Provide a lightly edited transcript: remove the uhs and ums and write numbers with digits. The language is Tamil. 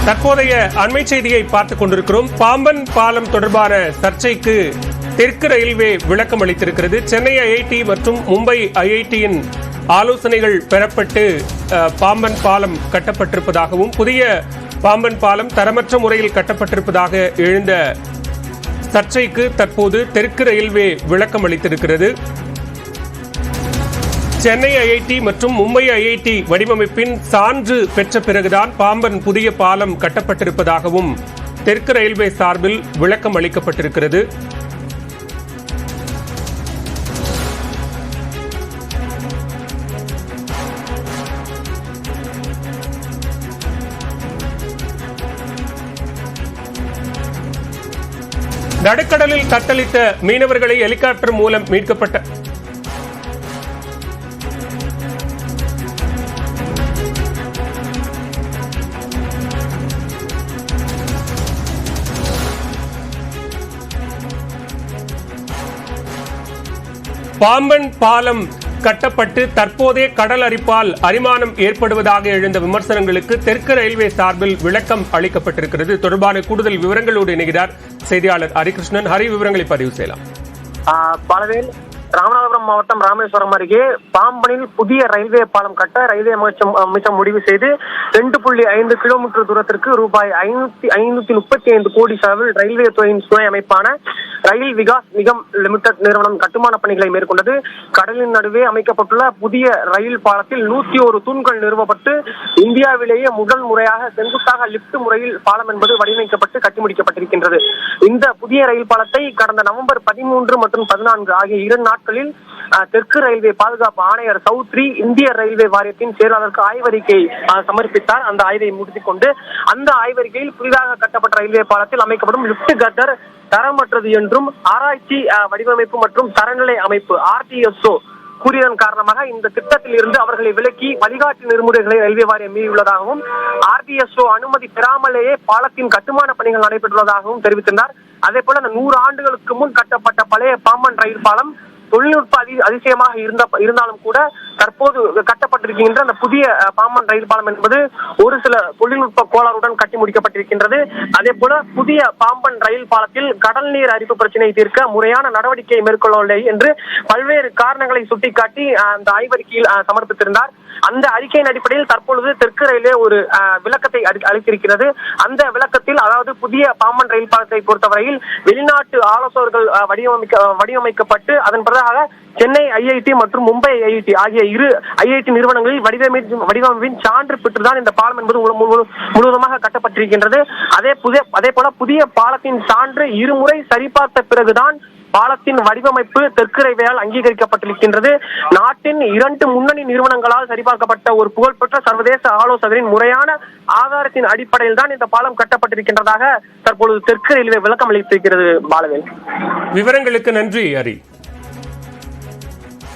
தற்போதைய அண்மை செய்தியை பார்த்துக் கொண்டிருக்கிறோம். பாம்பன் பாலம் தொடர்பான சர்ச்சைக்கு தெற்கு ரயில்வே விளக்கம் அளித்திருக்கிறது. சென்னை ஐஐடி மற்றும் மும்பை ஐஐடியின் ஆலோசனைகள் பெறப்பட்டு பாம்பன் பாலம் கட்டப்பட்டிருப்பதாகவும் புதிய பாம்பன் பாலம் தரமற்ற முறையில் கட்டப்பட்டிருப்பதாக எழுந்த சர்ச்சைக்கு தற்போது தெற்கு ரயில்வே விளக்கம் அளித்திருக்கிறது. சென்னை ஐஐடி மற்றும் மும்பை ஐஐடி வடிவமைப்பின் சான்று பெற்ற பிறகுதான் பாம்பன் புதிய பாலம் கட்டப்பட்டிருப்பதாகவும் தெற்கு ரயில்வே சார்பில் விளக்கம் அளிக்கப்பட்டிருக்கிறது. நடுக்கடலில் தத்தளித்த மீனவர்களை ஹெலிகாப்டர் மூலம் மீட்கப்பட்ட பாம்பன் பாலம் கட்டப்பட்டு தற்போதைய கடல் அரிப்பால் அரிமானம் ஏற்படுவதாக எழுந்த விமர்சனங்களுக்கு தெற்கு ரயில்வே சார்பில் விளக்கம் அளிக்கப்பட்டிருக்கிறது. தொடர்பான கூடுதல் விவரங்களோடு இணைகிறார் செய்தியாளர் ஹரிகிருஷ்ணன். ஹரி, விவரங்களை பதிவு செய்யலாம். பலவேல் ராமநாதபுரம் மாவட்டம் ராமேஸ்வரம் அருகே பாம்பனில் புதிய ரயில்வே பாலம் கட்ட ரயில்வே அமைச்சம் முடிவு செய்து 2.5 கிலோமீட்டர் தூரத்திற்கு ரூபாய் 535 கோடி செலவில் ரயில்வே துறையின் துணை அமைப்பான ரயில் விகாஸ் நிகம் லிமிடெட் நிறுவனம் கட்டுமான பணிகளை மேற்கொண்டது. கடலின் நடுவே அமைக்கப்பட்டுள்ள புதிய ரயில் பாலத்தில் 101 தூண்கள் நிறுவப்பட்டு இந்தியாவிலேயே முதல் முறையாக செங்குத்தாக லிப்ட் முறையில் பாலம் என்பது வடிவமைக்கப்பட்டு கட்டி முடிக்கப்பட்டிருக்கின்றது. இந்த புதிய ரயில் பாலத்தை கடந்த நவம்பர் 13 மற்றும் 14 ஆகிய 2 நாட்களில் தெற்கு ரயில்வே பாதுகாப்பு ஆணையர் சௌத்ரி இந்திய ரயில்வே வாரியத்தின் செயலாளருக்கு ஆய்வறிக்கை சமர்ப்பித்தார். அந்த ஆய்வை முடித்துக் கொண்டு அந்த ஆய்வறிக்கையில் புதிதாக கட்டப்பட்ட ரயில்வே பாலத்தில் அமைக்கப்படும் லிப்ட் கட்டர் தரமற்றது என்றும் ஆராய்ச்சி வடிவமைப்பு மற்றும் தரநிலை அமைப்பு RTSO கூறியதன் காரணமாக இந்த திட்டத்தில் இருந்து அவர்களை விலக்கி வழிகாட்டு நெறிமுறைகளை ரயில்வே வாரியம் மீறியுள்ளதாகவும் RTSO அனுமதி பெறாமலேயே பாலத்தின் கட்டுமான பணிகள் நடைபெற்றுள்ளதாகவும் தெரிவித்திருந்தார். அதே போல 100 ஆண்டுகளுக்கு முன் கட்டப்பட்ட பழைய பாம்பன் ரயில் பாலம் தொழில்நுட்ப அதிசயமாக இருந்தாலும் கூட தற்போது கட்டப்பட்டிருக்கின்ற அந்த புதிய பாம்பன் ரயில் பாலம் என்பது ஒரு சில தொழில்நுட்ப கோளாறுடன் கட்டி முடிக்கப்பட்டிருக்கின்றது. அதே போல புதிய பாம்பன் ரயில் பாலத்தில் கடல் நீர் அரிப்பு பிரச்சனையை தீர்க்க முறையான நடவடிக்கை மேற்கொள்ளவில்லை என்று பல்வேறு காரணங்களை சுட்டிக்காட்டி அந்த ஆய்வறிக்கையில் சமர்ப்பித்திருந்தார். அந்த அறிக்கையின் அடிப்படையில் தற்பொழுது தெற்கு ரயில்வே ஒரு விளக்கத்தை அளித்திருக்கிறது. அந்த விளக்கத்தில் அதாவது புதிய பாம்பன் ரயில் பாலத்தை பொறுத்தவரையில் வெளிநாட்டு ஆலோசகர்கள் வடிவமைக்கப்பட்டு அதன் பிறகு சென்னை ஐஐடி மற்றும் மும்பை ஐஐடி ஆகிய 2 ஐஐடி நிறுவனங்களில் வடிவமைப்பின் சான்று பெற்றுதான் இந்த பாலம் என்பது முழுவதுமாக கட்டப்பட்டிருக்கின்றது. அதே போல புதிய பாலத்தின் சான்று 2 முறை சரிபார்த்த பிறகுதான் பாலத்தின் வடிவமைப்பு தெற்கு ரயில்வேயால் அங்கீகரிக்கப்பட்டிருக்கின்றது. நாட்டின் 2 முன்னணி நிறுவனங்களால் சரிபார்க்கப்பட்ட ஒரு புகழ்பெற்ற சர்வதேச ஆலோசகரின் முறையான ஆதாரத்தின் அடிப்படையில் தான் இந்த பாலம் கட்டப்பட்டிருக்கின்றதாக தற்பொழுது தெற்கு ரயில்வே விளக்கம் அளித்திருக்கிறது. பாலவேல், விவரங்களுக்கு நன்றி. ஹரி.